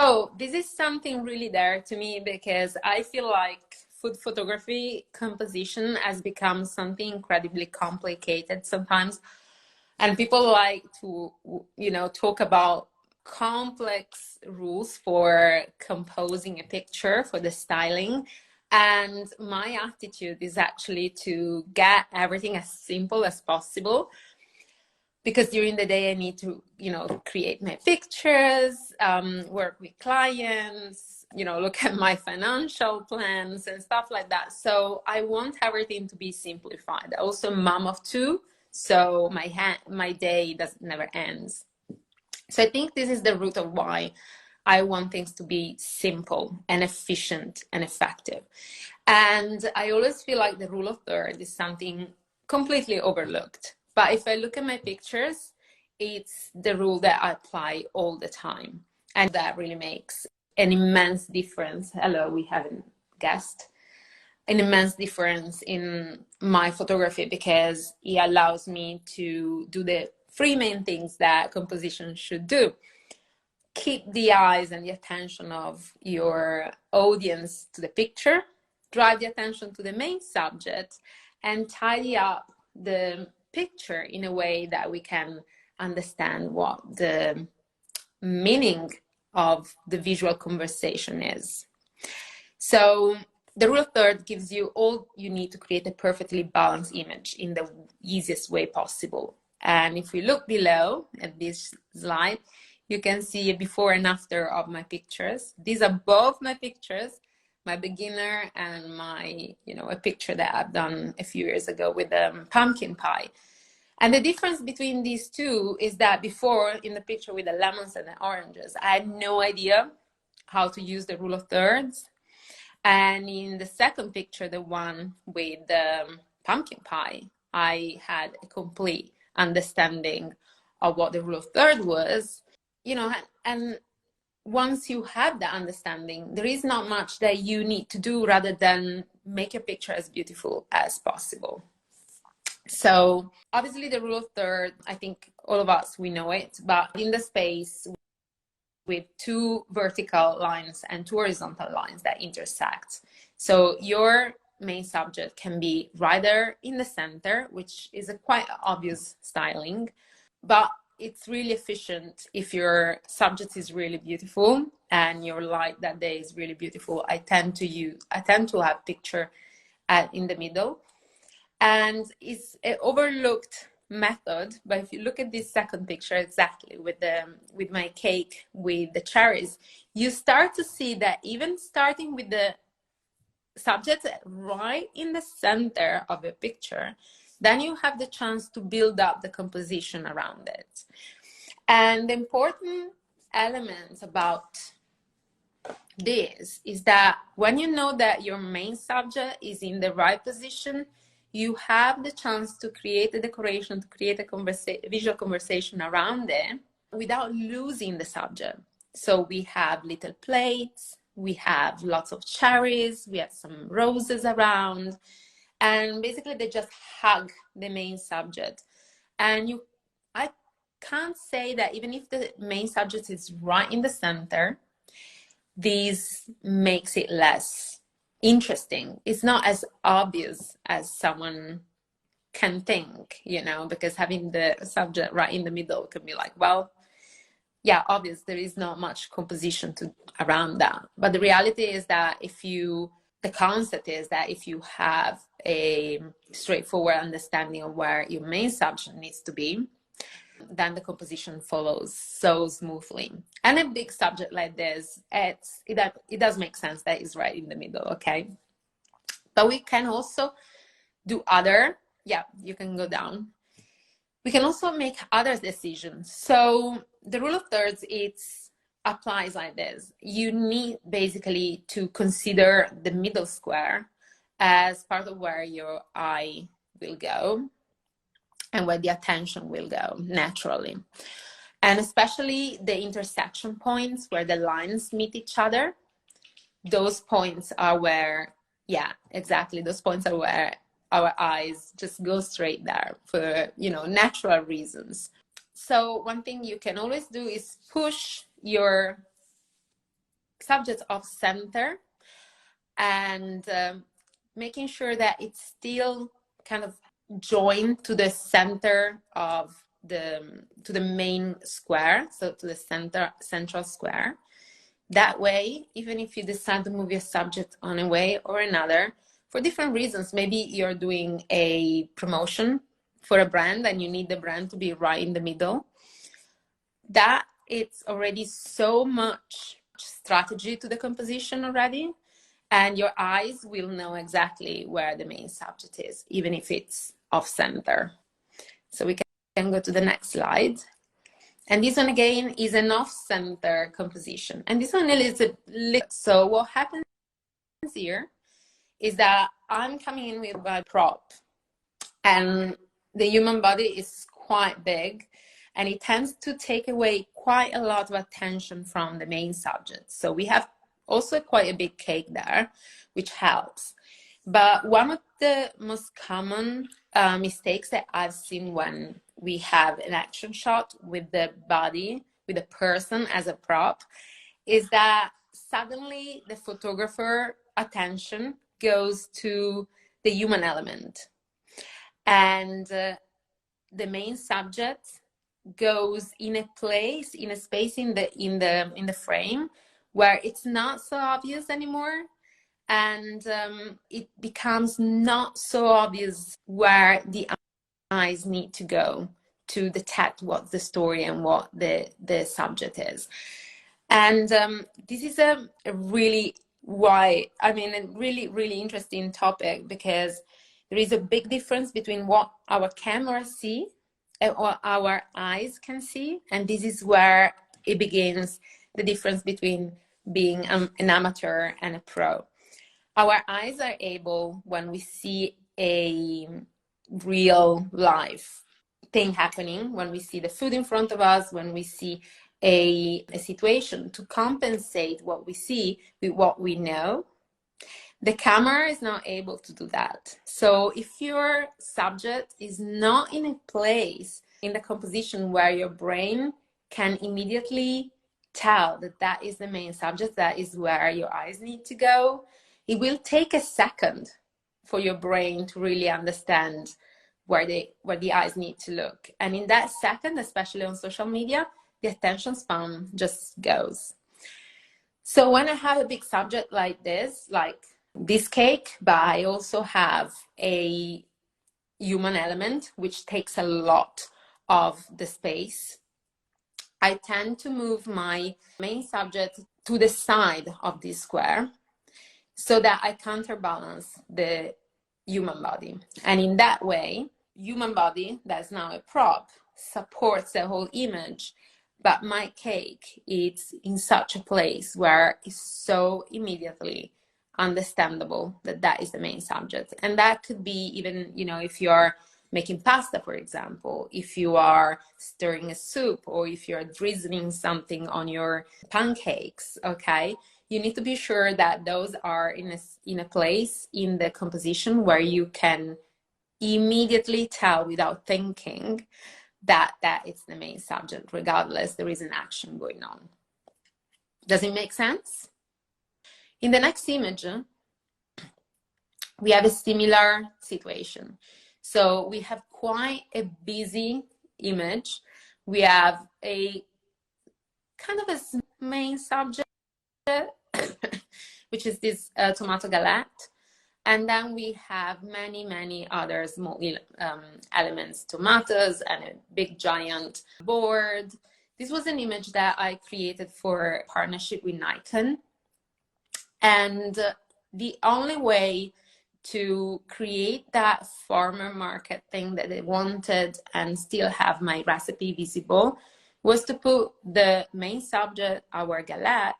So this is something really there to me because I feel like food photography composition has become something incredibly complicated sometimes. And people like to, talk about complex rules for composing a picture, for the styling. And my attitude is actually to get everything as simple as possible, because during the day I need to, create my pictures, work with clients, look at my financial plans and stuff like that. So I want everything to be simplified. Also, mom of two, so my day never ends. So I think this is the root of why I want things to be simple and efficient and effective. And I always feel like the rule of third is something completely overlooked. But if I look at my pictures, it's the rule that I apply all the time. And that really makes an immense difference. Hello, we haven't guessed. An immense difference in my photography, because it allows me to do the three main things that composition should do. Keep the eyes and the attention of your audience to the picture, drive the attention to the main subject, and tidy up the picture in a way that we can understand what the meaning of the visual conversation is. So the rule of third gives you all you need to create a perfectly balanced image in the easiest way possible. And if we look below at this slide, you can see a before and after of my pictures. These are both my pictures, my beginner and my, a picture that I've done a few years ago with pumpkin pie. And the difference between these two is that before, in the picture with the lemons and the oranges, I had no idea how to use the rule of thirds. And in the second picture, the one with the pumpkin pie, I had a complete understanding of what the rule of third was, and once you have that understanding, there is not much that you need to do rather than make your picture as beautiful as possible. So obviously the rule of third, I think all of us, we know it, but in the space with two vertical lines and two horizontal lines that intersect. So your main subject can be right there in the center, which is a quite obvious styling, but it's really efficient if your subject is really beautiful and your light that day is really beautiful. I tend to have picture in the middle, and it's an overlooked method. But if you look at this second picture exactly with my cake with the cherries, you start to see that even starting with the subject right in the center of a picture, then you have the chance to build up the composition around it. And the important element about this is that when you know that your main subject is in the right position, you have the chance to create a decoration, to create a visual conversation around it without losing the subject. So we have little plates, we have lots of cherries, we have some roses around, and basically they just hug the main subject. And I can't say that even if the main subject is right in the center, this makes it less interesting. It's not as obvious as someone can think, because having the subject right in the middle can be like, well, yeah, obvious, there is not much composition around that. But the reality is that the concept is that if you have a straightforward understanding of where your main subject needs to be, then the composition follows so smoothly. And a big subject like this, it does make sense that it's right in the middle, okay? But we can also do you can go down. We can also make other decisions. So the rule of thirds, it applies like this. You need basically to consider the middle square as part of where your eye will go and where the attention will go naturally. And especially the intersection points where the lines meet each other, those points are where, those points are where our eyes just go straight there for, natural reasons. So one thing you can always do is push your subject off center, and making sure that it's still kind of joined to the center of to the main square, so to the central square. That way, even if you decide to move your subject on a way or another, for different reasons, maybe you're doing a promotion for a brand and you need the brand to be right in the middle, that it's already so much strategy to the composition already, and your eyes will know exactly where the main subject is, even if it's off center. So we can go to the next slide. And this one again is an off-center composition. And this one is a little, so what happens here is that I'm coming in with a prop, and the human body is quite big, and it tends to take away quite a lot of attention from the main subject. So we have also quite a big cake there, which helps. But one of the most common mistakes that I've seen when we have an action shot with the body, with the person as a prop, is that suddenly the photographer attention goes to the human element, and the main subject goes in a place, in a space in the frame where it's not so obvious anymore. And it becomes not so obvious where the eyes need to go to detect what the story and what the subject is. And this is a really really interesting topic, because there is a big difference between what our cameras see and what our eyes can see. And this is where it begins, the difference between being an amateur and a pro. Our eyes are able, when we see a real life thing happening, when we see the food in front of us, when we see a situation, to compensate what we see with what we know. The camera is not able to do that. So if your subject is not in a place in the composition where your brain can immediately tell that that is the main subject, that is where your eyes need to go, it will take a second for your brain to really understand where the eyes need to look. And in that second, especially on social media, the attention span just goes. So when I have a big subject like this cake, but I also have a human element, which takes a lot of the space, I tend to move my main subject to the side of this square so that I counterbalance the human body. And in that way, human body, that's now a prop, supports the whole image, but my cake is in such a place where it's so immediately understandable that that is the main subject. And that could be even, if you're making pasta, for example, if you are stirring a soup, or if you're drizzling something on your pancakes, okay? You need to be sure that those are in a place in the composition where you can immediately tell without thinking that it's the main subject, regardless there is an action going on. Does it make sense? In the next image, we have a similar situation. So we have quite a busy image. We have a kind of a main subject, which is this tomato galette. And then we have many other small elements, tomatoes and a big giant board. This was an image that I created for a partnership with Nikon. And the only way to create that farmer market thing that they wanted and still have my recipe visible was to put the main subject, our galette,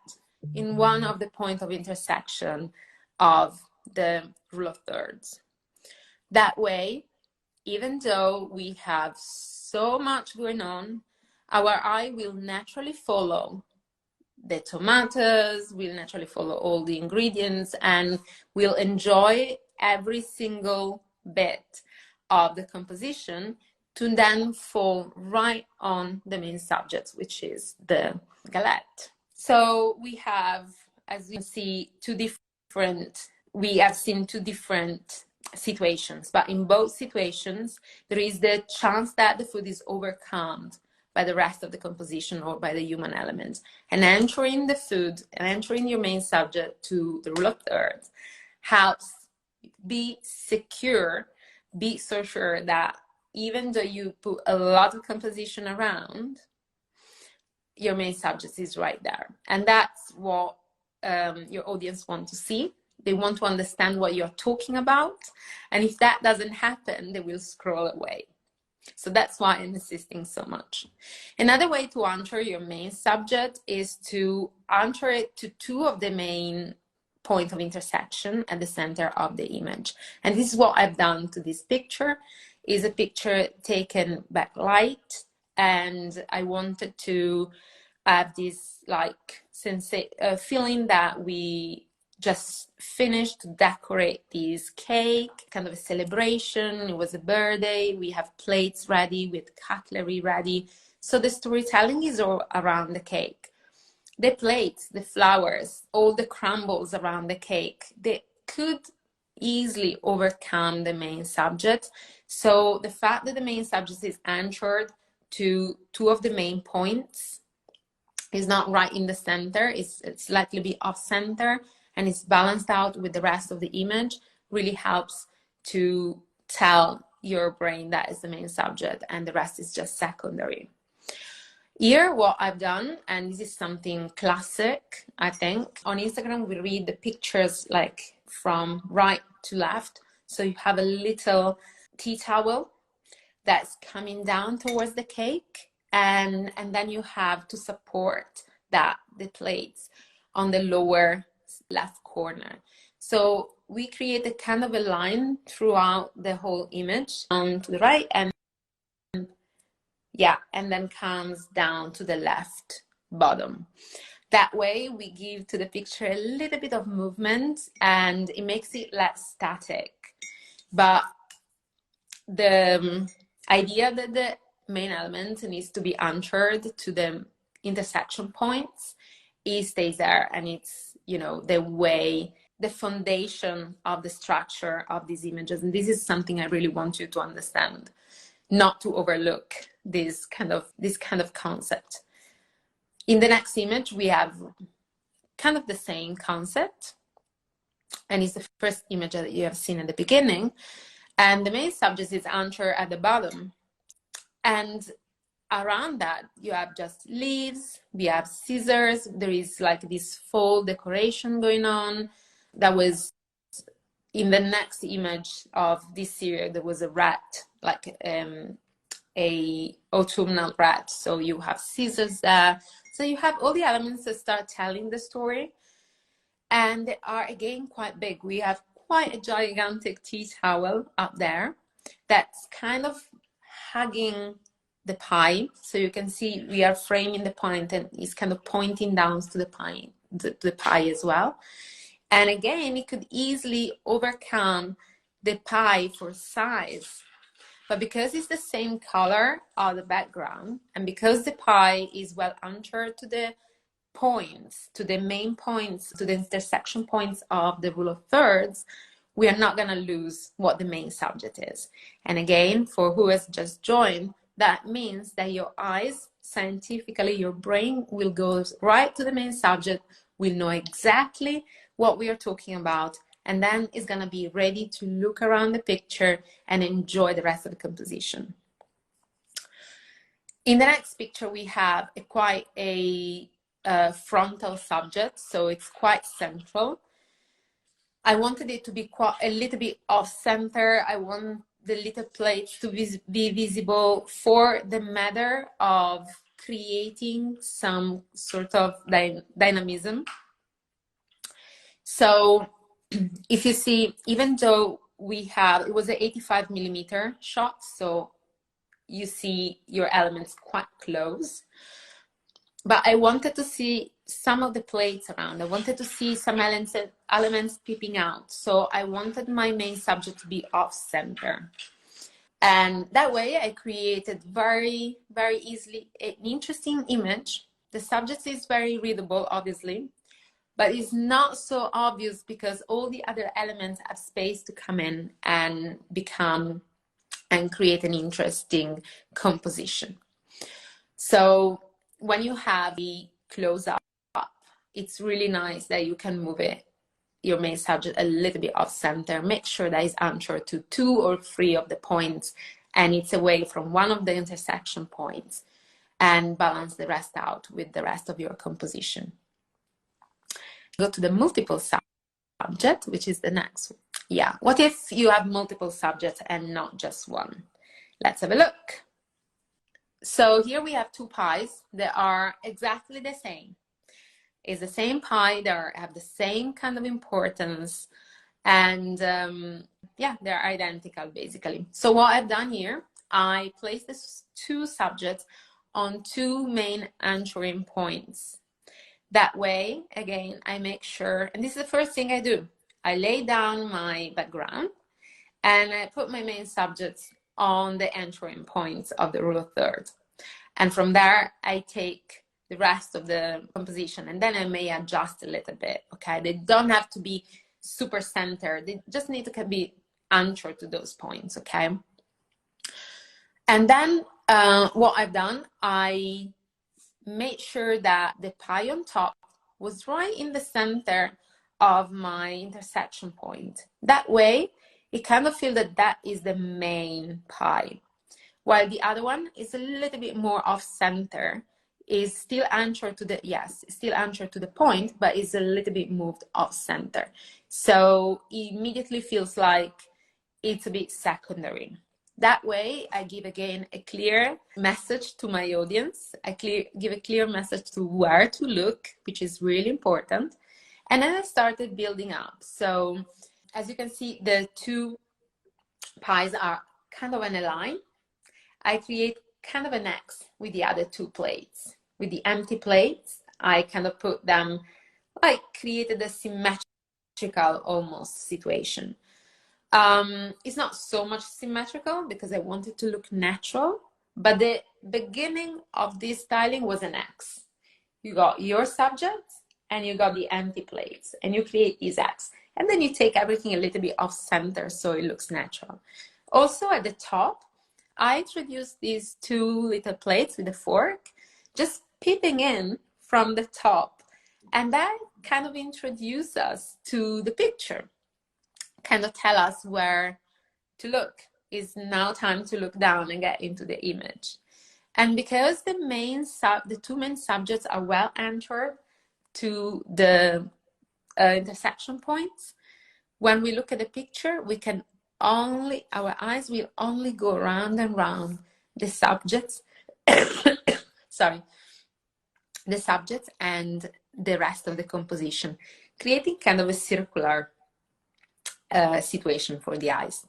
in one of the points of intersection of the rule of thirds. That way, even though we have so much going on, our eye will naturally follow the tomatoes, will naturally follow all the ingredients, and will enjoy every single bit of the composition to then fall right on the main subject, which is the galette. So we have as you see, we have seen two different situations, but in both situations, there is the chance that the food is overcome by the rest of the composition or by the human element. And entering the food and entering your main subject to the rule of thirds helps be secure, be so sure that even though you put a lot of composition around, your main subject is right there. And that's what your audience want to see. They want to understand what you're talking about. And if that doesn't happen, they will scroll away. So that's why I'm insisting so much. Another way to anchor your main subject is to anchor it to two of the main points of intersection at the center of the image. And this is what I've done to this picture. Is a picture taken backlight, and I wanted to have this like feeling that we just finished to decorate this cake, kind of a celebration. It was a birthday. We have plates ready with cutlery ready. So the storytelling is all around the cake. The plates, the flowers, all the crumbles around the cake, they could easily overcome the main subject. So the fact that the main subject is anchored to two of the main points, is not right in the center, it's slightly be off center, and it's balanced out with the rest of the image, really helps to tell your brain that is the main subject and the rest is just secondary. Here, what I've done, and this is something classic, I think, on Instagram, we read the pictures like from right to left. So you have a little tea towel that's coming down towards the cake, and then you have to support that, the plates on the lower left corner. So we create a kind of a line throughout the whole image on to the right, and and then comes down to the left bottom. That way we give to the picture a little bit of movement and it makes it less static. But the idea that the main element needs to be anchored to the intersection points, it stays there, and it's, you know, the way, the foundation of the structure of these images. And this is something I really want you to understand, not to overlook this kind of concept. In the next image, we have kind of the same concept, and it's the first image that you have seen at the beginning, and the main subject is anchored at the bottom. And around that, you have just leaves, we have scissors, there is like this fall decoration going on. That was in the next image of this series, there was a rat, like a autumnal rat. So you have scissors there. So you have all the elements that start telling the story. And they are, again, quite big. We have quite a gigantic tea towel up there that's kind of hugging the pie. So you can see we are framing the point, and it's kind of pointing down to the pie, the pie as well. And again, it could easily overcome the pie for size. But because it's the same color of the background, and because the pie is well anchored to the points, to the main points, to the intersection points of the rule of thirds, we are not going to lose what the main subject is. And again, for who has just joined, that means that your eyes, scientifically, your brain will go right to the main subject, will know exactly what we are talking about, and then is going to be ready to look around the picture and enjoy the rest of the composition. In the next picture, we have quite a frontal subject, so it's quite central. I wanted it to be quite a little bit off center. I want the little plates to be visible for the matter of creating some sort of dynamism. So if you see, even though it was an 85mm shot, so you see your elements quite close, but I wanted to see some of the plates around. I wanted to see some elements peeping out. So I wanted my main subject to be off center. And that way I created very, very easily an interesting image. The subject is very readable, obviously, but it's not so obvious because all the other elements have space to come in and become and create an interesting composition. So when you have the close up, it's really nice that you can move it, your main subject, a little bit off center. Make sure that it's anchored to 2 or 3 of the points and it's away from one of the intersection points, and balance the rest out with the rest of your composition. Go to the multiple subject, which is the next one. Yeah, what if you have multiple subjects and not just one? Let's have a look. So here we have 2 pies that are exactly the same. It's the same pie, they have the same kind of importance, and yeah, they're identical basically. So what I've done here, I placed these 2 subjects on 2 main anchoring points. That way, again, I make sure, and this is the first thing I do, I lay down my background and I put my main subjects on the anchoring points of the rule of thirds. And from there, I take the rest of the composition, and then I may adjust a little bit, okay? They don't have to be super centered. They just need to be anchored to those points, okay? And then what I've done, I made sure that the pie on top was right in the center of my intersection point. That way, it kind of feels that that is the main pie, while the other one is a little bit more off center, is still anchored to the, yes, still anchored to the point, but is a little bit moved off center. So it immediately feels like it's a bit secondary. That way, I give again a clear message to my audience. I give a clear message to where to look, which is really important. And then I started building up. So as you can see, the 2 pies are kind of in a line. I create kind of an X with the other 2 plates. With the empty plates, I kind of put them, like created a symmetrical almost situation. It's not so much symmetrical because I want it to look natural, but the beginning of this styling was an X. You got your subjects and you got the empty plates, and you create these X. And then you take everything a little bit off center so it looks natural. Also at the top, I introduced these 2 little plates with a fork, just peeping in from the top. And that kind of introduces us to the picture, kind of tell us where to look. It's now time to look down and get into the image. And because the 2 main subjects are well anchored to the intersection points, when we look at the picture, we can only, our eyes will only go round and round the subjects, sorry, the subjects and the rest of the composition, creating kind of a circular situation for the eyes.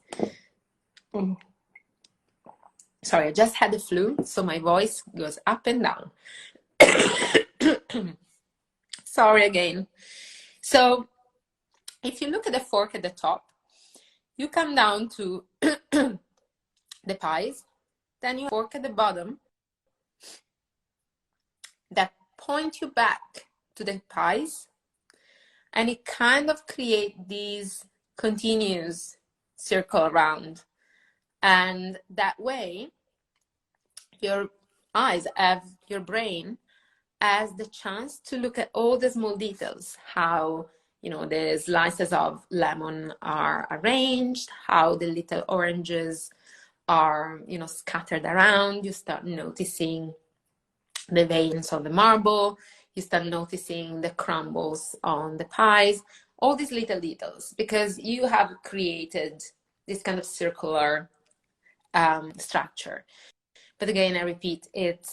Sorry, I just had the flu, so my voice goes up and down. Sorry again. So if you look at the fork at the top, you come down to the pies, then you fork at the bottom that point you back to the pies, and it kind of creates these continuous circle around. And that way, your eyes have, your brain has the chance to look at all the small details, how, you know, the slices of lemon are arranged, how the little oranges are, you know, scattered around. You start noticing the veins on the marble. You start noticing the crumbles on the pies, all these little details, because you have created this kind of circular structure. But again, I repeat, it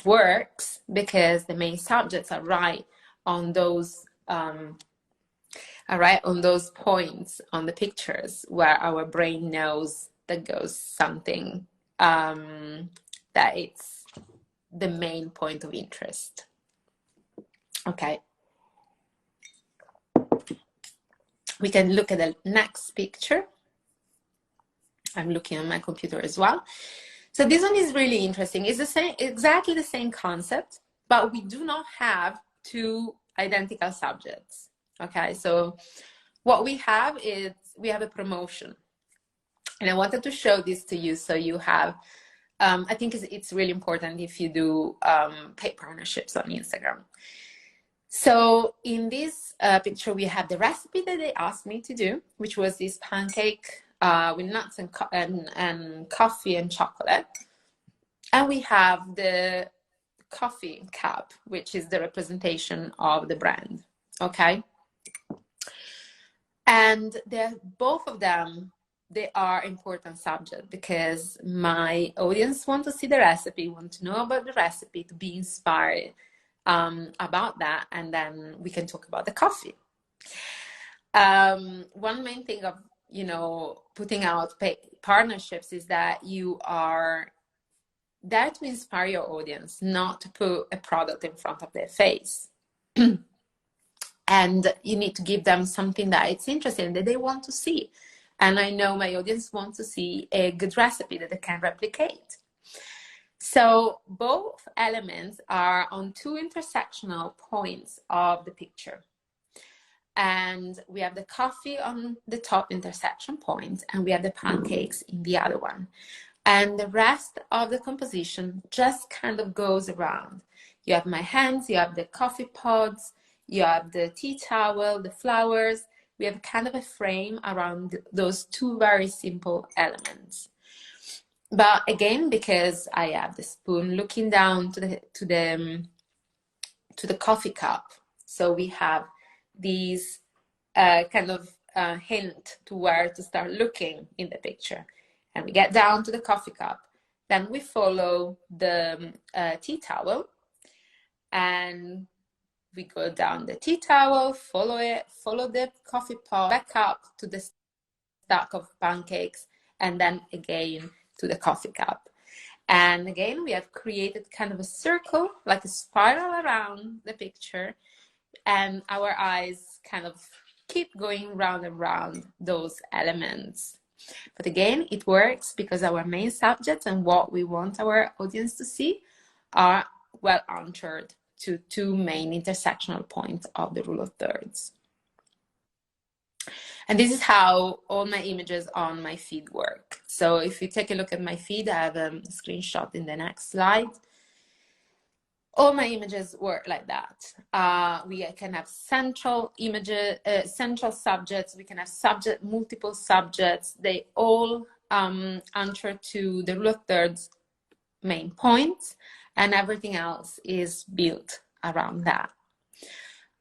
works because the main subjects are right on those points on the pictures where our brain knows that goes something that it's the main point of interest. Okay. We can look at the next picture. I'm looking on my computer as well. So this one is really interesting. It's the same, exactly the same concept, but we do not have to identical subjects. Okay, so what we have is we have a promotion. And I wanted to show this to you so you have, I think it's really important if you do paid partnerships on Instagram. So in this picture, we have the recipe that they asked me to do, which was this pancake with nuts and coffee and chocolate. And we have the coffee cup, which is the representation of the brand, okay? And both of them, they are important subjects because my audience want to see the recipe, want to know about the recipe, to be inspired about that, and then we can talk about the coffee. One main thing of, you know, putting out partnerships is that you are there to inspire your audience, not to put a product in front of their face. And you need to give them something that it's interesting, that they want to see. And I know my audience wants to see a good recipe that they can replicate. So both elements are on two intersectional points of the picture. And we have the coffee on the top intersection point, and we have the pancakes in the other one. And the rest of the composition just kind of goes around. You have my hands, you have the coffee pods, you have the tea towel, the flowers. We have kind of a frame around those two very simple elements. But again, because I have the spoon looking down to the coffee cup, so we have these kind of hint to where to start looking in the picture. And we get down to the coffee cup. Then we follow the tea towel, and we go down the tea towel, follow the coffee pot, back up to the stack of pancakes, and then again to the coffee cup. And again, we have created kind of a circle, like a spiral around the picture, and our eyes kind of keep going round and round those elements. But again, it works because our main subjects and what we want our audience to see are well anchored to two main intersectional points of the rule of thirds. And this is how all my images on my feed work. So if you take a look at my feed, I have a screenshot in the next slide. All my images work like that. We can have central images, central subjects. We can have multiple subjects. They all answer to the rule of thirds main points, and everything else is built around that.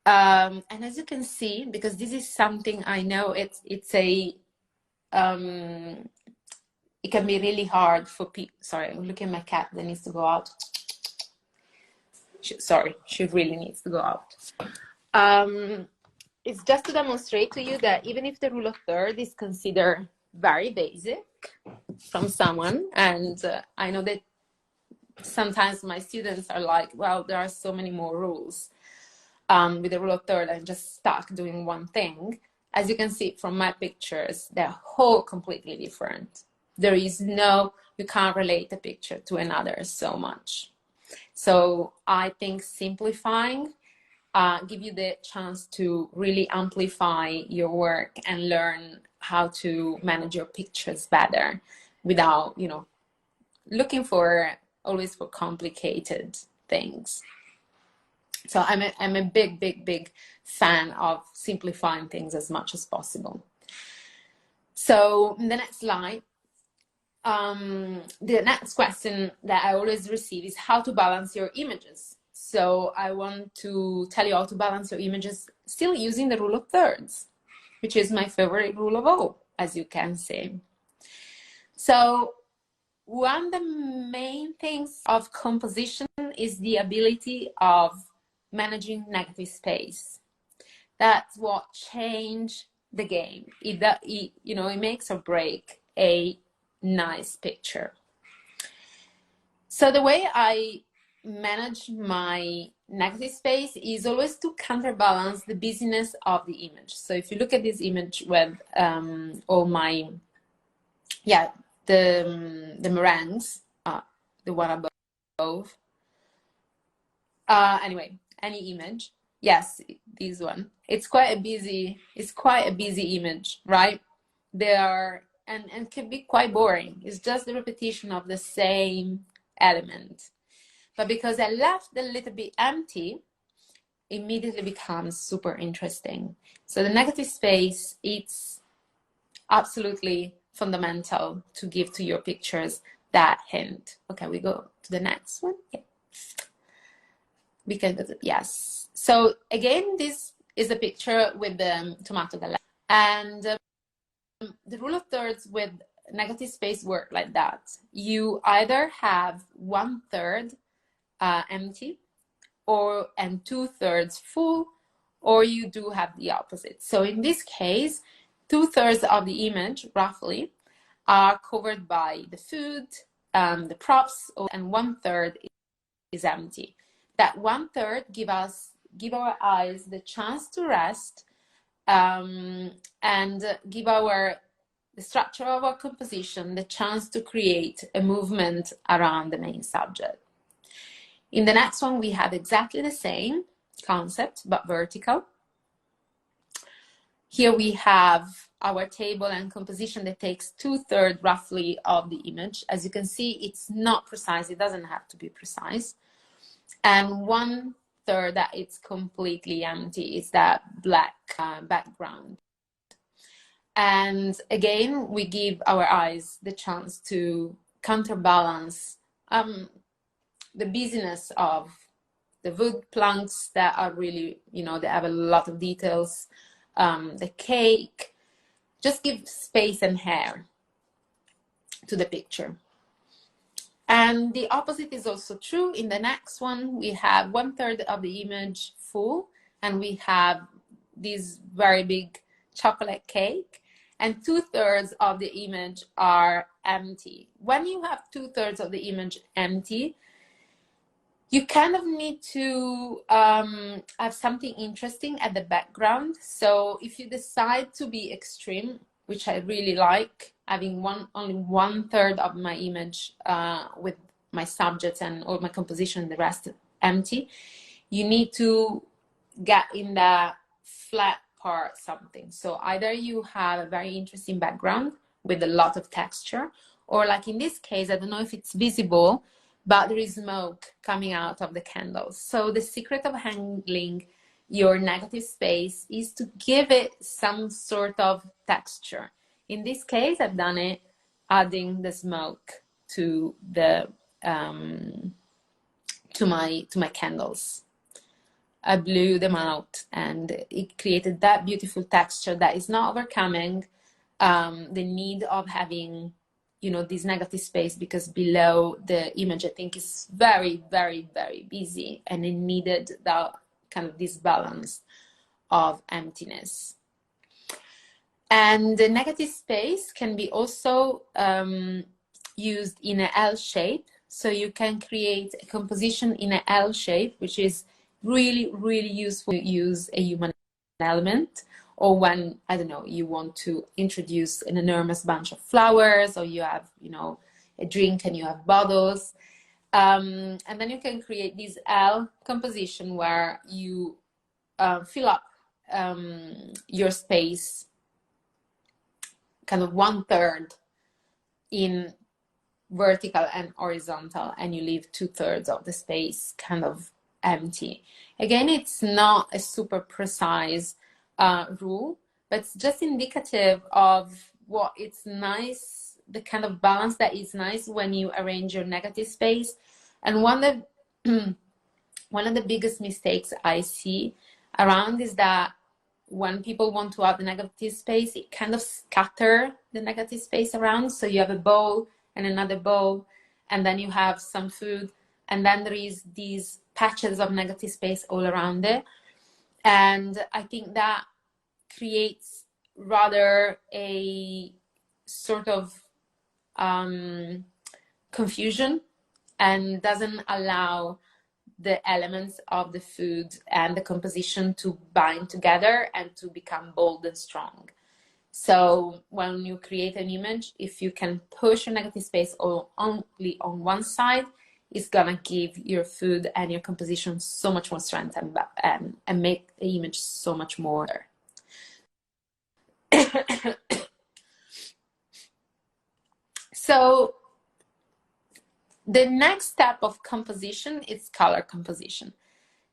And as you can see, because this is something I know, it can be really hard for people. Sorry, I'm looking at my cat that needs to go out. She really needs to go out. It's just to demonstrate to you that even if the rule of third is considered very basic from someone, and I know that sometimes my students are like, well, there are so many more rules with the rule of third, I'm just stuck doing one thing. As you can see from my pictures, they're all completely different. You can't relate a picture to another so much. So I think simplifying give you the chance to really amplify your work and learn how to manage your pictures better without, you know, looking always for complicated things. So I'm a big fan of simplifying things as much as possible. So in the next slide, the next question that I always receive is how to balance your images. So I want to tell you how to balance your images still using the rule of thirds, which is my favorite rule of all, as you can see. So one of the main things of composition is the ability of managing negative space. That's what changed the game. It makes or break a nice picture. So the way I manage my negative space is always to counterbalance the busyness of the image. So if you look at this image with all my, the meringues, the one above, anyway, any image, Yes, this one. It's quite a busy image, right? They are, and can be quite boring. It's just the repetition of the same element. But because I left a little bit empty, immediately becomes super interesting. So the negative space, it's absolutely fundamental to give to your pictures that hint. Okay, we go to the next one. Yeah. Because yes. So again, this is a picture with the tomato galette, and the rule of thirds with negative space work like that. You either have 1/3 empty, and 2/3 full, or you do have the opposite. So in this case, 2/3 of the image, roughly, are covered by the food, the props, and 1/3 is empty. That 1/3 give our eyes the chance to rest, and give the structure of our composition the chance to create a movement around the main subject. In the next one, we have exactly the same concept, but vertical. Here we have our table and composition that takes 2/3 roughly of the image. As you can see, it's not precise. It doesn't have to be precise. And 1/3 that it's completely empty is that black background. And again, we give our eyes the chance to counterbalance the busyness of the wood planks that are really, they have a lot of details. The cake, just give space and hair to the picture. And the opposite is also true. In the next one, we have 1/3 of the image full, and we have this very big chocolate cake, and 2/3 of the image are empty. When you have 2/3 of the image empty, you kind of need to have something interesting at the background. So if you decide to be extreme, which I really like, having only 1/3 of my image with my subjects and all my composition, the rest empty, you need to get in the flat part something. So either you have a very interesting background with a lot of texture, or like in this case, I don't know if it's visible, but there is smoke coming out of the candles. So the secret of handling your negative space is to give it some sort of texture. In this case, I've done it adding the smoke to the to my candles. I blew them out, and it created that beautiful texture that is not overcoming the need of having this negative space, because below the image, I think, is very, very, very busy, and it needed that kind of this balance of emptiness. And the negative space can be also used in an L shape. So you can create a composition in an L shape, which is really, really useful to use a human element, or when, I don't know, you want to introduce an enormous bunch of flowers, or you have, a drink and you have bottles. And then you can create this L composition where you fill up your space kind of 1/3 in vertical and horizontal, and you leave 2/3 of the space kind of empty. Again, it's not a super precise rule, but it's just indicative of what it's nice, the kind of balance that is nice when you arrange your negative space. And one of the biggest mistakes I see around is that when people want to add the negative space, it kind of scatter the negative space around. So you have a bowl and another bowl, and then you have some food, and then there is these patches of negative space all around it. And I think that creates rather a sort of confusion, and doesn't allow the elements of the food and the composition to bind together and to become bold and strong. So when you create an image, if you can push a negative space only on one side, is gonna give your food and your composition so much more strength and make the image so much more. So the next step of composition is color composition.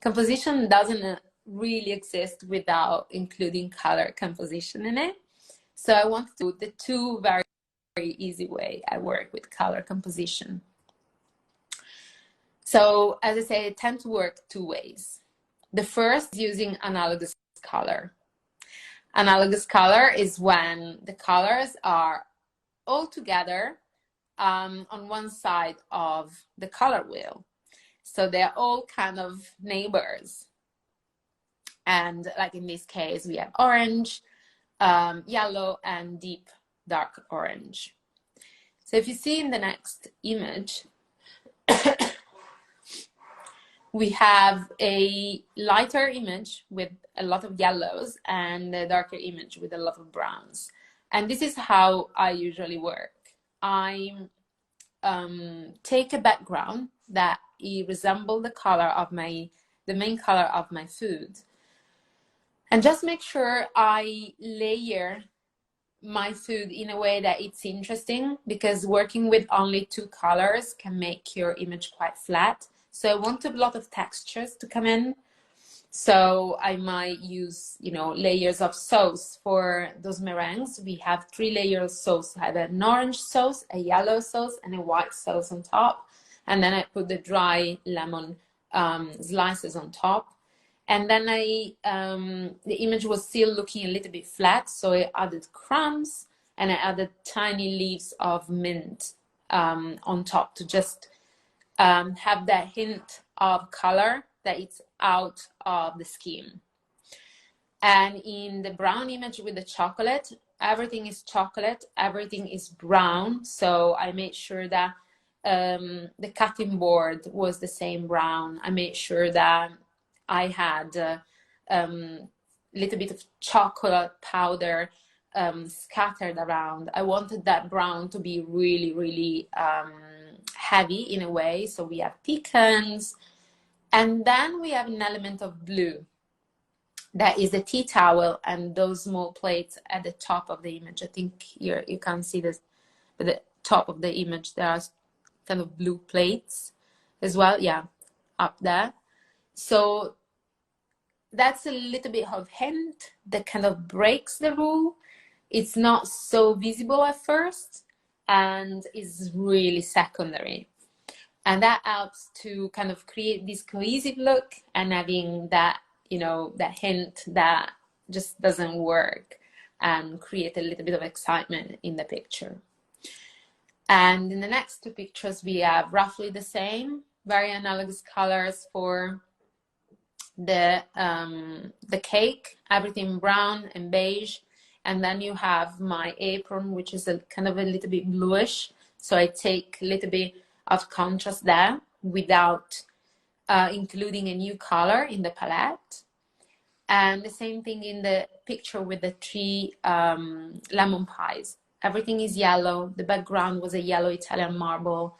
Composition doesn't really exist without including color composition in it. So I want to do the two very easy way I work with color composition. So as I say, I tend to work two ways. The first is using analogous color. Analogous color is when the colors are all together on one side of the color wheel. So they're all kind of neighbors. And like in this case, we have orange, yellow, and deep dark orange. So if you see in the next image, we have a lighter image with a lot of yellows and a darker image with a lot of browns. And this is how I usually work. I take a background that resembles the color of the main color of my food, and just make sure I layer my food in a way that it's interesting, because working with only two colors can make your image quite flat. So I want a lot of textures to come in. So I might use, layers of sauce for those meringues. We have 3 layers of sauce. I have an orange sauce, a yellow sauce, and a white sauce on top. And then I put the dry lemon slices on top. And then the image was still looking a little bit flat, so I added crumbs and I added tiny leaves of mint on top to just have that hint of color that it's out of the scheme. And in the brown image with the chocolate, everything is chocolate, everything is brown. So I made sure that the cutting board was the same brown. I made sure that I had a little bit of chocolate powder scattered around. I wanted that brown to be really, really heavy in a way. So we have pecans, and then we have an element of blue. That is the tea towel and those small plates at the top of the image. I think here you can see this, at the top of the image there are kind of blue plates as well. Yeah, up there. So that's a little bit of hint that kind of breaks the rule. It's not so visible at first and is really secondary. And that helps to kind of create this cohesive look and having that, that hint that just doesn't work and create a little bit of excitement in the picture. And in the next two pictures, we have roughly the same, very analogous colors for the cake, everything brown and beige. And then you have my apron, which is a kind of a little bit bluish. So I take a little bit of contrast there without including a new color in the palette. And the same thing in the picture with the 3 lemon pies. Everything is yellow. The background was a yellow Italian marble.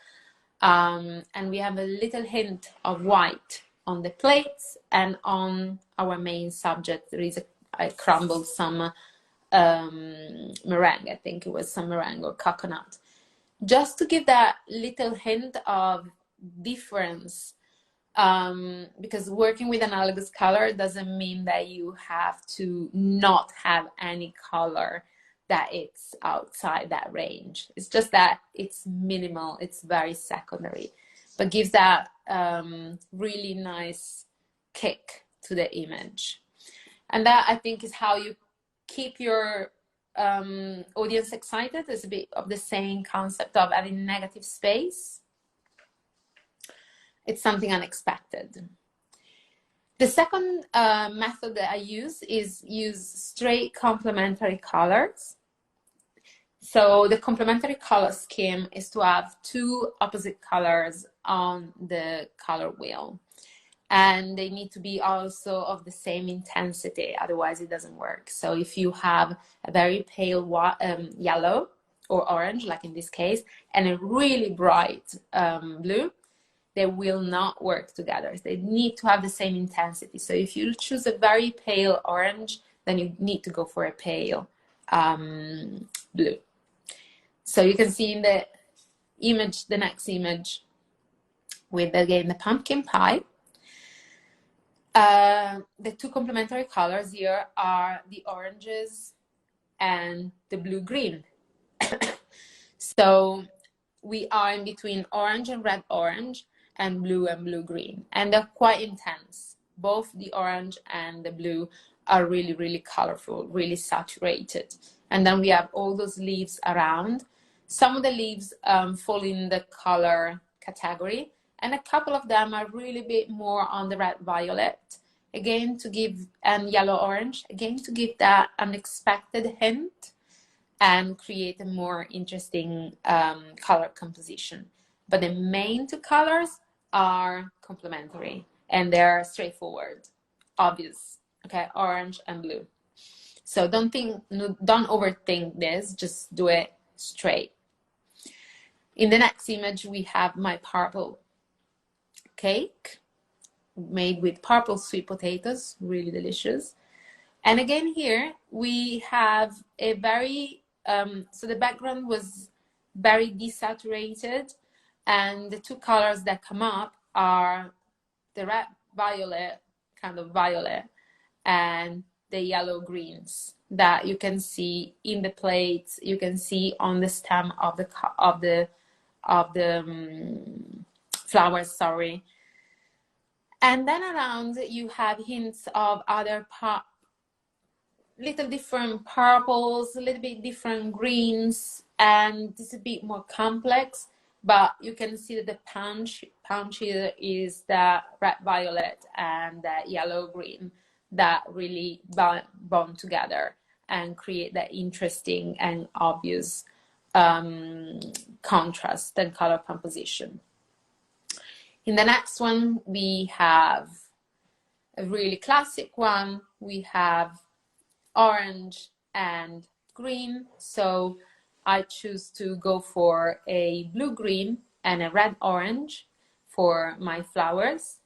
And we have a little hint of white on the plates, and on our main subject there is I crumbled some meringue. I think it was some meringue or coconut, just to give that little hint of difference, because working with analogous color doesn't mean that you have to not have any color that it's outside that range. It's just that it's minimal, it's very secondary, but gives that really nice kick to the image. And that, I think, is how you keep your audience excited. It's a bit of the same concept of having negative space. It's something unexpected. The second method that I use straight complementary colors. So the complementary color scheme is to have 2 opposite colors on the color wheel. And they need to be also of the same intensity, otherwise it doesn't work. So if you have a very pale yellow or orange, like in this case, and a really bright blue, they will not work together. They need to have the same intensity. So if you choose a very pale orange, then you need to go for a pale blue. So you can see in the image, the next image, with again the pumpkin pie. The two complementary colors here are the oranges and the blue-green. So we are in between orange and red-orange and blue-green, and they're quite intense. Both the orange and the blue are really, really colorful, really saturated. And then we have all those leaves around. Some of the leaves fall in the color category, and a couple of them are really a bit more on the red-violet, again to give, and yellow-orange, again to give that unexpected hint and create a more interesting color composition. But the main two colors are complementary, and they're straightforward, obvious, okay, orange and blue. So don't overthink this, just do it straight. In the next image, we have my purple cake made with purple sweet potatoes, really delicious. And again here, we have a very, so the background was very desaturated, and the two colors that come up are the red violet, kind of violet, and the yellow greens that you can see in the plates, you can see on the stem of the flowers, sorry. And then around you have hints of other little different purples, a little bit different greens, and it's a bit more complex, but you can see that the punch here is the red violet and the yellow green that really bond together and create that interesting and obvious contrast and color composition. In the next one, we have a really classic one. We have orange and green. So I choose to go for a blue-green and a red-orange for my flowers.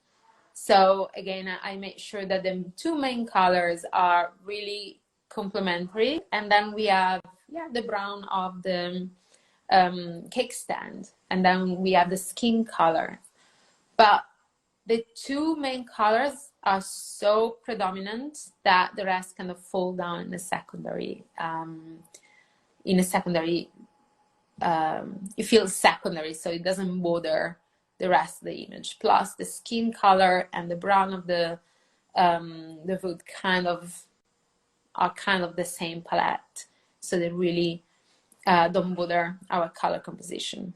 So again, I make sure that the two main colors are really complementary. And then we have, the brown of the cake stand. And then we have the skin color. But the two main colors are so predominant that the rest kind of fall down in a secondary, it feels secondary, so it doesn't bother the rest of the image. Plus the skin color and the brown of the wood are kind of the same palette, so they really don't bother our color composition.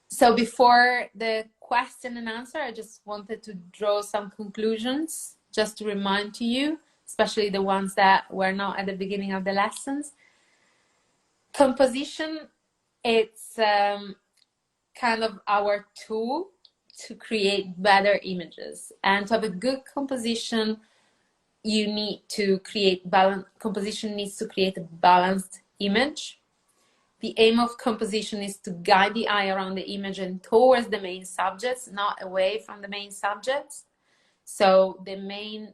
So before the question and answer, I just wanted to draw some conclusions, just to remind to you, especially the ones that were not at the beginning of the lessons. Composition, it's kind of our tool to create better images. And to have a good composition, you need to create composition needs to create a balanced image. The aim of composition is to guide the eye around the image and towards the main subjects, not away from the main subjects. So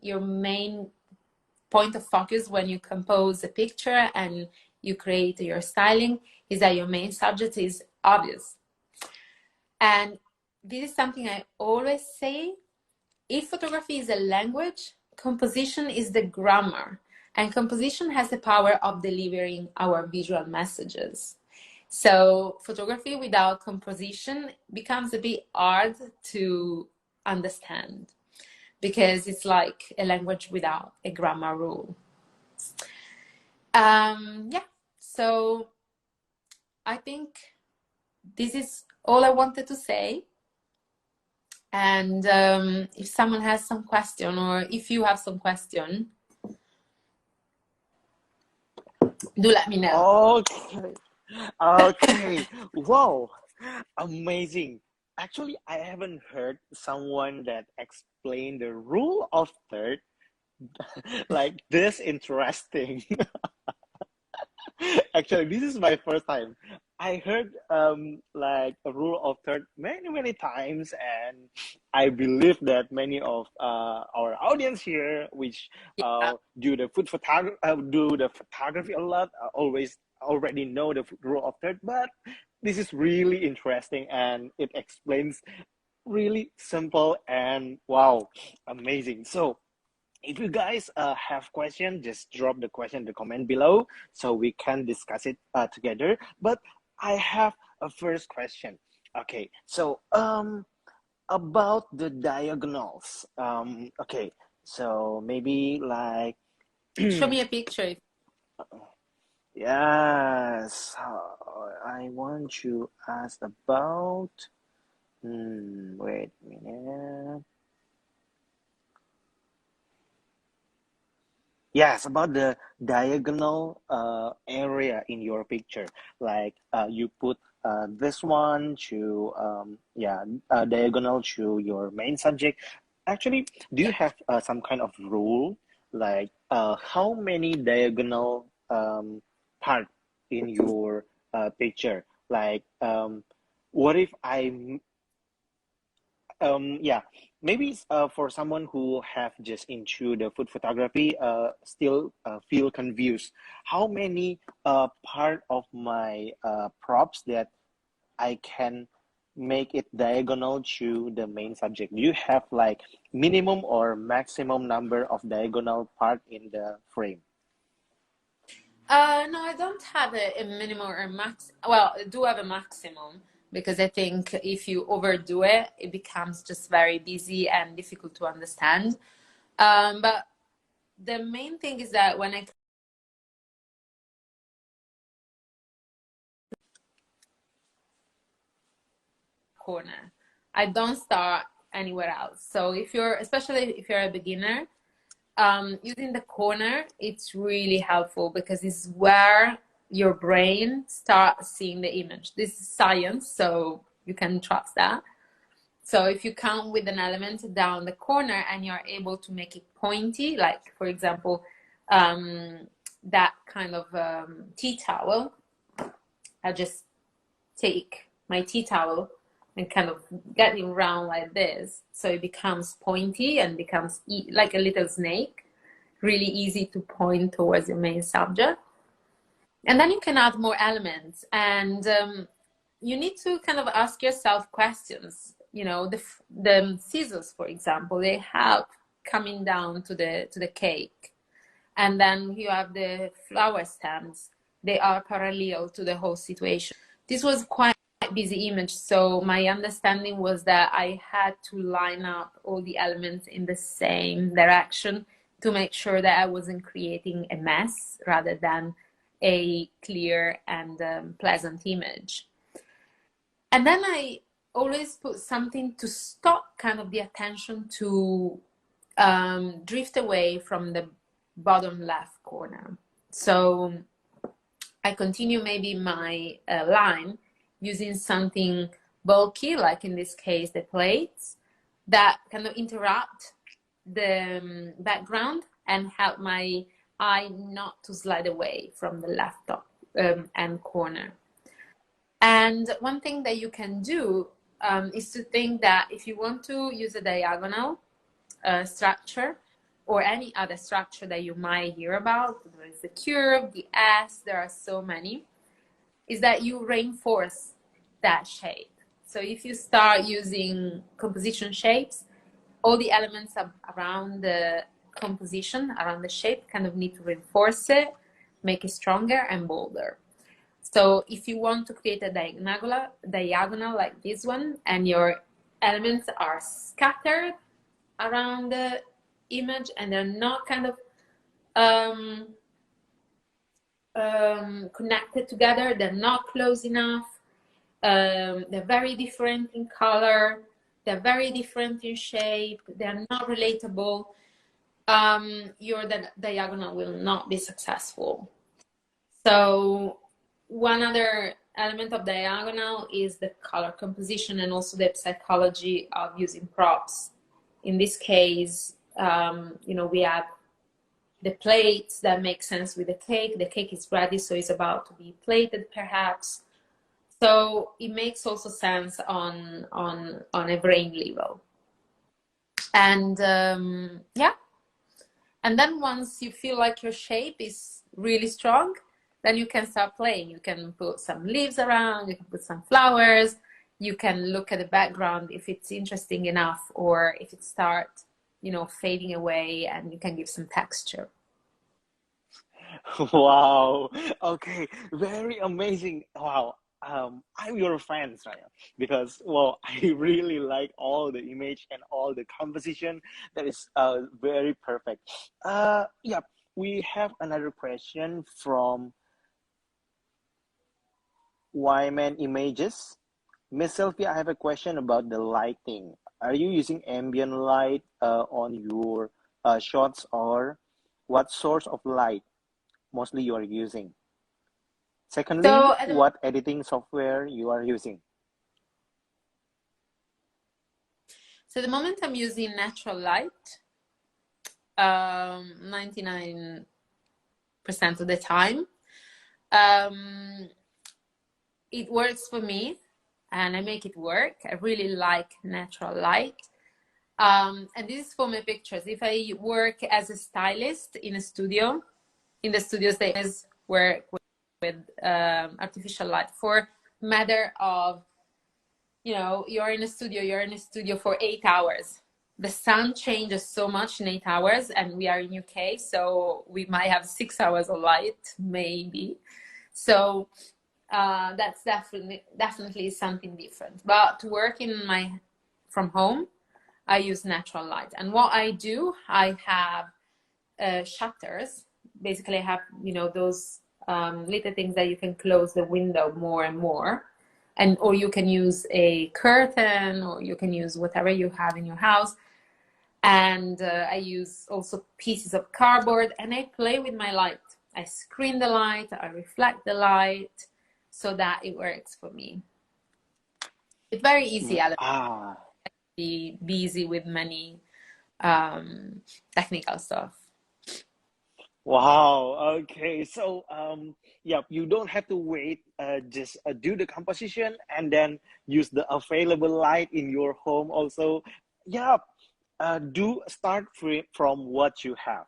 your main point of focus when you compose a picture and you create your styling is that your main subject is obvious. And this is something I always say. If photography is a language, composition is the grammar. And composition has the power of delivering our visual messages. So photography without composition becomes a bit hard to understand because it's like a language without a grammar rule. So I think this is all I wanted to say. And if someone has some question, or if you have some question, do let me know. Okay. Wow. Amazing. Actually, I haven't heard someone that explained the rule of third like this interesting. Actually, this is my first time. I heard like a rule of third many times, and I believe that many of our audience here, which Yeah. do the photography a lot, always already know the rule of third. But this is really interesting, and it explains really simple and wow, amazing. So if you guys have question, just drop the question in the comment below so we can discuss it together. But I have a first question. Okay, so about the diagonals. Okay, so maybe like Show me a picture. yes, I want to ask about. Wait a minute. Yes, about the diagonal area in your picture. Like you put this one to yeah diagonal to your main subject. Actually, do you Yeah. have some kind of rule like how many diagonal part in your picture? Like what if yeah, maybe for someone who have just into the food photography, still feel confused. How many part of my props that I can make it diagonal to the main subject? Do you have like minimum or maximum number of diagonal part in the frame? No, I don't have a minimum or a max. Well, I do have a maximum because I think if you overdo it, it becomes just very busy and difficult to understand. But the main thing is that when I corner, I don't start anywhere else. So if you're, especially if you're a beginner, using the corner, it's really helpful because it's where your brain starts seeing the image. This is science, so you can trust that. So if you come with an element down the corner and you're able to make it pointy, like for example, that kind of tea towel, I just take my tea towel and kind of get it round like this. So it becomes pointy and becomes like a little snake, really easy to point towards your main subject. And then you can add more elements, and you need to kind of ask yourself questions. You know, the scissors, for example, they help coming down to the cake, and then you have the flower stems. They are parallel to the whole situation. This was quite a busy image, so my understanding was that I had to line up all the elements in the same direction to make sure that I wasn't creating a mess rather than a clear and pleasant image. And then I always put something to stop kind of the attention to drift away from the bottom left corner. So I continue maybe my line using something bulky, like in this case, the plates, that kind of interrupt the background and help my eye not to slide away from the left top and corner. And one thing that you can do is to think that if you want to use a diagonal structure or any other structure that you might hear about, there is the curve, the S, there are so many, is that you reinforce that shape. So if you start using composition shapes, all the elements around the composition, around the shape, kind of need to reinforce it, make it stronger and bolder. So if you want to create a diagonal like this one, and your elements are scattered around the image and they're not kind of connected together, they're not close enough, they're very different in color, they're very different in shape, they're not relatable, your diagonal will not be successful. So one other element of diagonal is the color composition and also the psychology of using props. In this case, you know, we have the plates that make sense with the cake. The cake is ready, so it's about to be plated perhaps. So it makes also sense on a brain level. And yeah, and then once you feel like your shape is really strong, then you can start playing. You can put some leaves around, you can put some flowers, you can look at the background if it's interesting enough, or if it starts, you know, fading away, and you can give some texture. Wow. Okay. Very amazing. Wow. I'm your fan, Raya, because well, I really like all the image and all the composition. That is very perfect. Yeah. We have another question from Wyman Images. Miss Sylvia, I have a question about the lighting. Are you using ambient light on your shots, or what source of light mostly you are using? So Secondly, at the, what editing software you are using? so the moment I'm using natural light, 99% of the time. It works for me, and I make it work. I really like natural light. And this is for my pictures. If I work as a stylist in a studio, in the studios they always work with artificial light for matter of, you know, you're in a studio for 8 hours. The sun changes so much in 8 hours, and we are in UK, so we might have 6 hours of light, maybe. So that's definitely something different. But to work from home, I use natural light. And what I do, I have shutters. Basically, I have, you know, those little things that you can close the window more and more. And or you can use a curtain, or you can use whatever you have in your house. And I use also pieces of cardboard, and I play with my light. I screen the light, I reflect the light, so that it works for me. It's very easy. I'll Ah, be busy with many technical stuff. wow. Okay. So, yeah, you don't have to wait. Just do the composition and then use the available light in your home also. Yeah. Do start from what you have.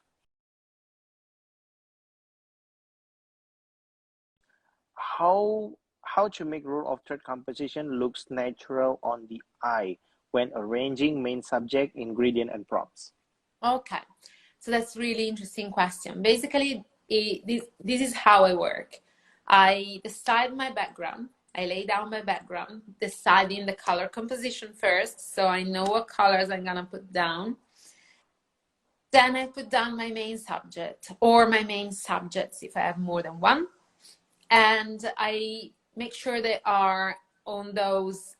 How how to make rule of third composition looks natural on the eye when arranging main subject, ingredient, and props. Okay, so that's really interesting question. Basically, this is how I work. I decide my background. I lay down my background, deciding the color composition first, so I know what colors I'm gonna put down. Then I put down my main subject, or my main subjects if I have more than one, and I make sure they are on those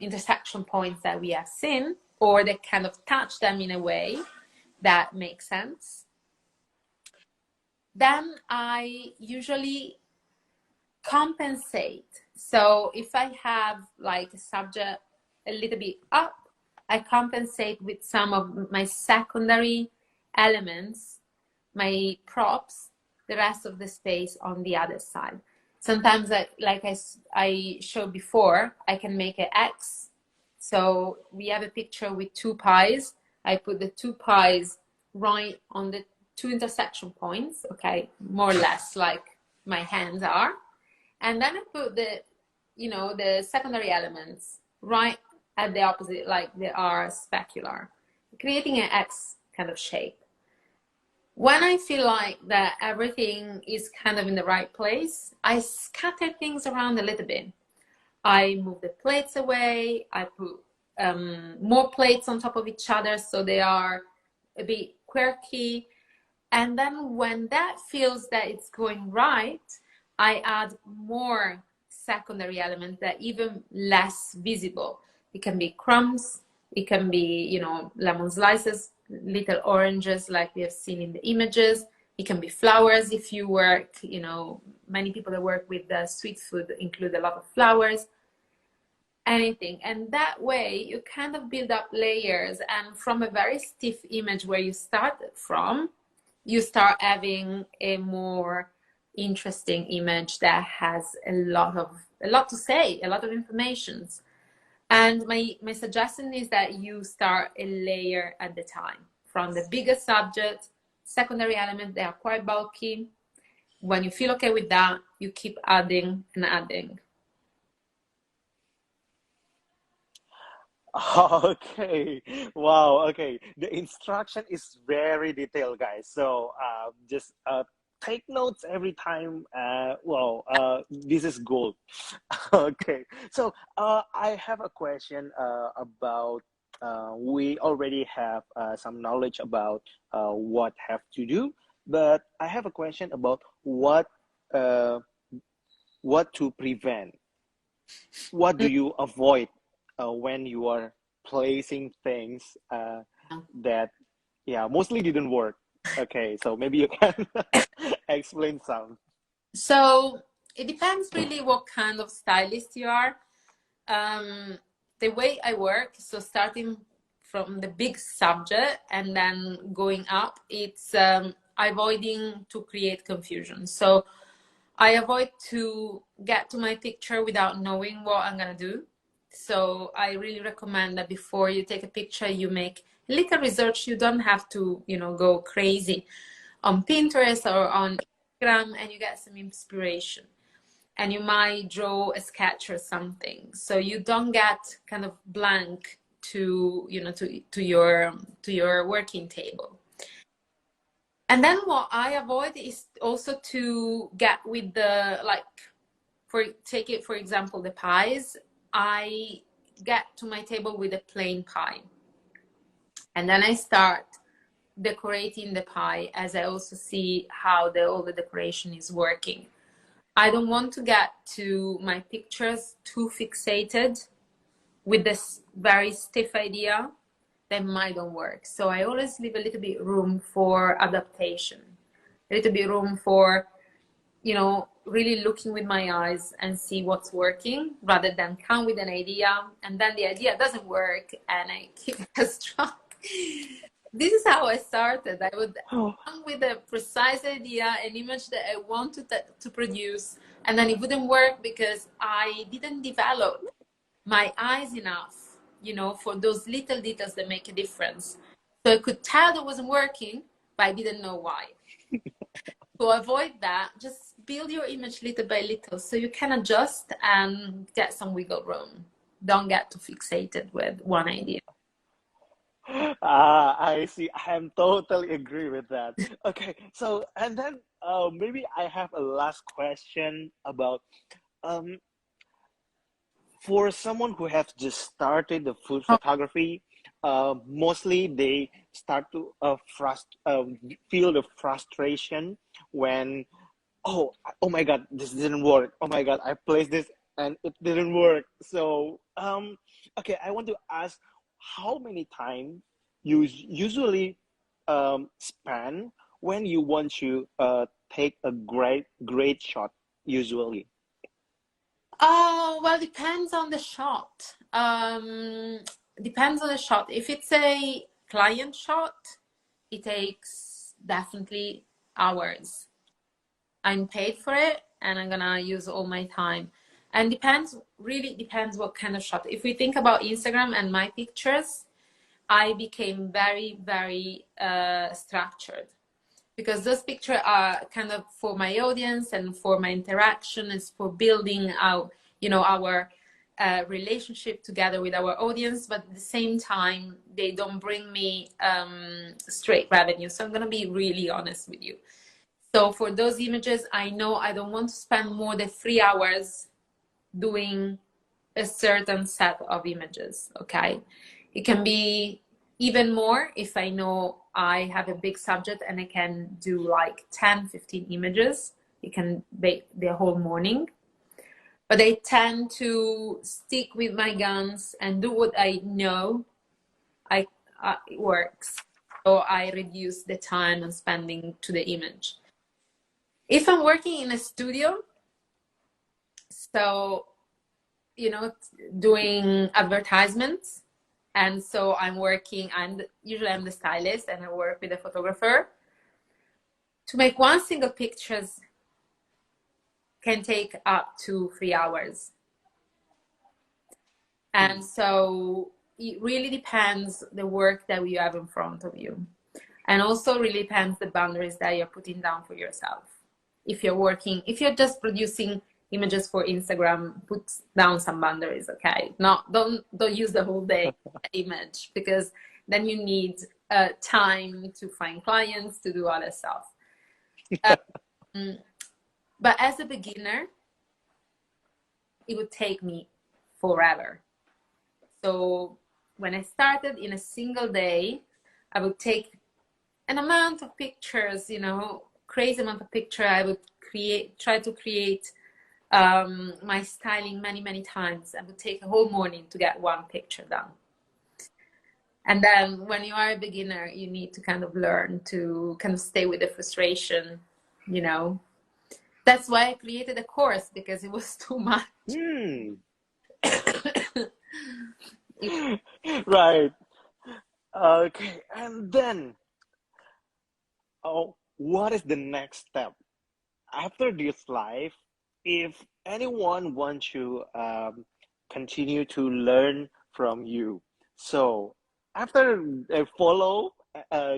intersection points that we have seen, or they kind of touch them in a way that makes sense. Then I usually compensate. So if I have like a subject a little bit up, I compensate with some of my secondary elements, my props, the rest of the space on the other side. Sometimes, like I showed before, I can make an X. So we have a picture with two pies. I put the two pies right on the two intersection points, okay, more or less like my hands are. And then I put the, you know, the secondary elements right at the opposite, like they are specular, creating an X kind of shape. When I feel like that everything is kind of in the right place, I scatter things around a little bit. I move the plates away, I put more plates on top of each other so they are a bit quirky. And then when that feels that it's going right, I add more secondary elements that are even less visible. It can be crumbs, it can be, you know, lemon slices, little oranges like we have seen in the images. It can be flowers if you work, you know, many people that work with the sweet food include a lot of flowers. Anything. And that way you kind of build up layers, and from a very stiff image where you started from, you start having a more interesting image that has a lot to say, a lot of information. And my suggestion is that you start a layer at the time, from the biggest subject, secondary elements, they are quite bulky. When you feel okay with that, you keep adding and adding. Okay, wow, okay. The instruction is very detailed, guys. So just take notes every time. This is gold. Okay, so I have a question about. We already have some knowledge about what have to do, but I have a question about uh, what to prevent. What do you avoid when you are placing things that, yeah, mostly didn't work? Okay, so maybe you can explain some. So it depends really what kind of stylist you are. The way I work, so starting from the big subject and then going up, it's avoiding to create confusion. So I avoid to get to my picture without knowing what I'm gonna do. So I really recommend that before you take a picture, you make a little research. You don't have to, go crazy on Pinterest or on Instagram, and you get some inspiration. And you might draw a sketch or something, so you don't get kind of blank to, to your working table. And then what I avoid is also to get with the, like, for example, the pies. I get to my table with a plain pie. And then I start decorating the pie as I also see how all the decoration is working. I don't want to get to my pictures too fixated with this very stiff idea that might not work. So I always leave a little bit room for adaptation, a little bit room for, really looking with my eyes and see what's working, rather than come with an idea and then the idea doesn't work and I keep struck. This is how I started. I would come with a precise idea, an image that I wanted to produce, and then it wouldn't work because I didn't develop my eyes enough, for those little details that make a difference. So I could tell that wasn't working, but I didn't know why. To avoid that, just build your image little by little so you can adjust and get some wiggle room. Don't get too fixated with one idea. I see. I am totally agree with that. Okay, so and then maybe I have a last question about um, for someone who have just started the food photography. Mostly they start to feel the frustration when, oh my God, this didn't work. Oh my God, I placed this and it didn't work. So okay, I want to ask, how many times you usually spend when you want to take a great shot usually? Oh, well, depends on the shot. Depends on the shot. If it's a client shot, it takes definitely hours. I'm paid for it and I'm gonna use all my time. And really depends what kind of shot. If we think about Instagram and my pictures, I became very, very structured, because those pictures are kind of for my audience and for my interaction, is for building out, our relationship together with our audience, but at the same time, they don't bring me straight revenue. So I'm gonna be really honest with you. So for those images, I know I don't want to spend more than 3 hours doing a certain set of images, okay? It can be even more if I know I have a big subject and I can do like 10, 15 images. It can be the whole morning. But I tend to stick with my guns and do what I know it works. So I reduce the time I'm spending to the image. If I'm working in a studio, so, doing advertisements, and so I'm usually I'm the stylist and I work with a photographer. To make one single picture can take up to 3 hours. And so it really depends the work that you have in front of you. And also really depends the boundaries that you're putting down for yourself. If you're just producing images for Instagram, put down some boundaries, okay? Don't use the whole day image, because then you need time to find clients, to do other stuff. But as a beginner, it would take me forever. So when I started, in a single day, I would take an amount of pictures, crazy amount of picture. I would try to create my styling many times. I would take a whole morning to get one picture done. And then when you are a beginner, you need to kind of learn to kind of stay with the frustration, That's why I created a course, because it was too much. Right. Okay. And then, what is the next step after this life? If anyone wants to continue to learn from you, so after they follow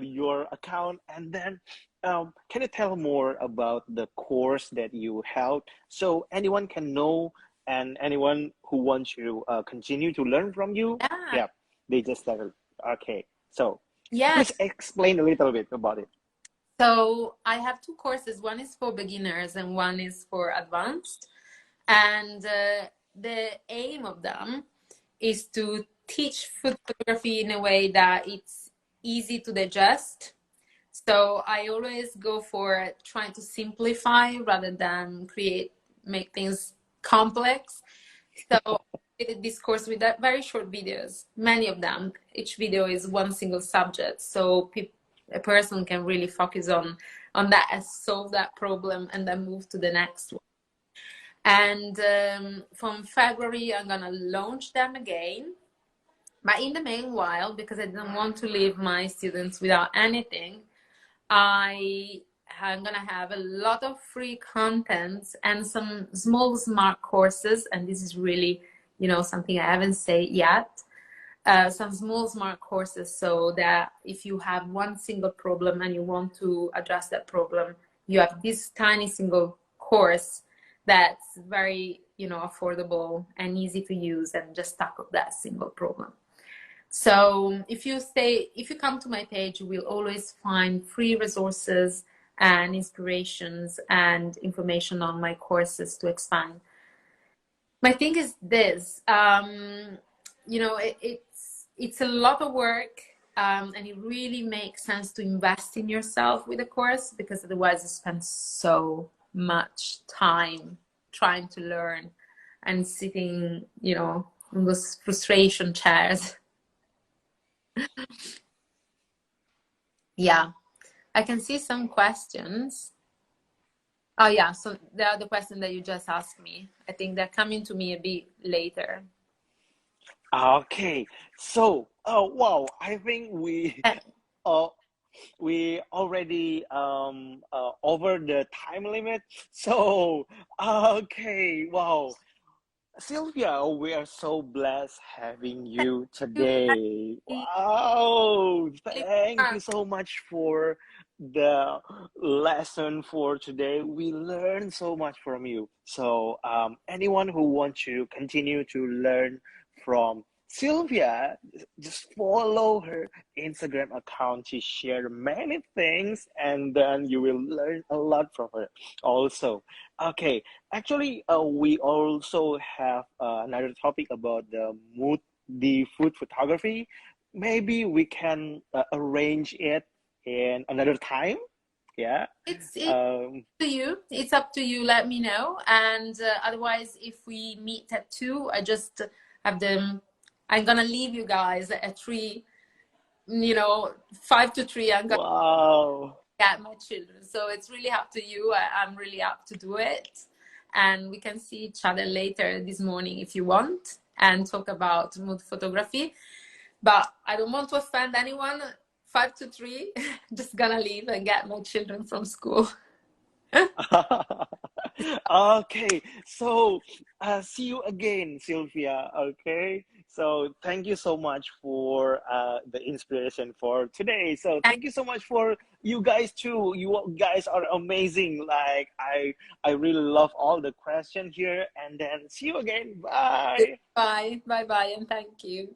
your account, and then can you tell more about the course that you held, so anyone can know, and anyone who wants to continue to learn from you? Yeah, they just started. Okay, so please explain a little bit about it. So I have two courses. One is for beginners and one is for advanced. And the aim of them is to teach food photography in a way that it's easy to digest. So I always go for trying to simplify rather than make things complex. So I did this course with very short videos, many of them. Each video is one single subject. So a person can really focus on that and solve that problem and then move to the next one. And from February, I'm going to launch them again. But in the meanwhile, because I don't want to leave my students without anything, I'm going to have a lot of free content and some small smart courses. And this is really, something I haven't said yet. Some small smart courses, so that if you have one single problem and you want to address that problem, you have this tiny single course that's very affordable and easy to use, and just tackle that single problem. So if you come to my page, you will always find free resources and inspirations and information on my courses to expand. My thing is this, it's a lot of work, and it really makes sense to invest in yourself with a course, because otherwise you spend so much time trying to learn and sitting, in those frustration chairs. Yeah, I can see some questions. Oh yeah, so the other question that you just asked me, I think they're coming to me a bit later. Okay, so wow, I think we already over the time limit. So okay, wow, Silvia, we are so blessed having you today. Wow, thank you so much for the lesson for today. We learned so much from you. So anyone who wants to continue to learn from Silvia, just follow her Instagram account. She shares many things, and then you will learn a lot from her also. Okay, actually, we also have another topic about the food photography. Maybe we can arrange it in another time. Yeah. It's to you. It's up to you. Let me know. And otherwise, if we meet at 2, I just have them. I'm gonna leave you guys at 3. 5 to 3. I'm gonna get my children. So it's really up to you. I'm really up to do it. And we can see each other later this morning if you want, and talk about mood photography. But I don't want to offend anyone. 5 to 3, just gonna leave and get my children from school. Okay, so see you again, Sylvia. Okay, so thank you so much for the inspiration for today. So And thank you so much for you guys too. You guys are amazing. Like I really love all the questions here. And then see you again. Bye. bye, bye, bye, and thank you.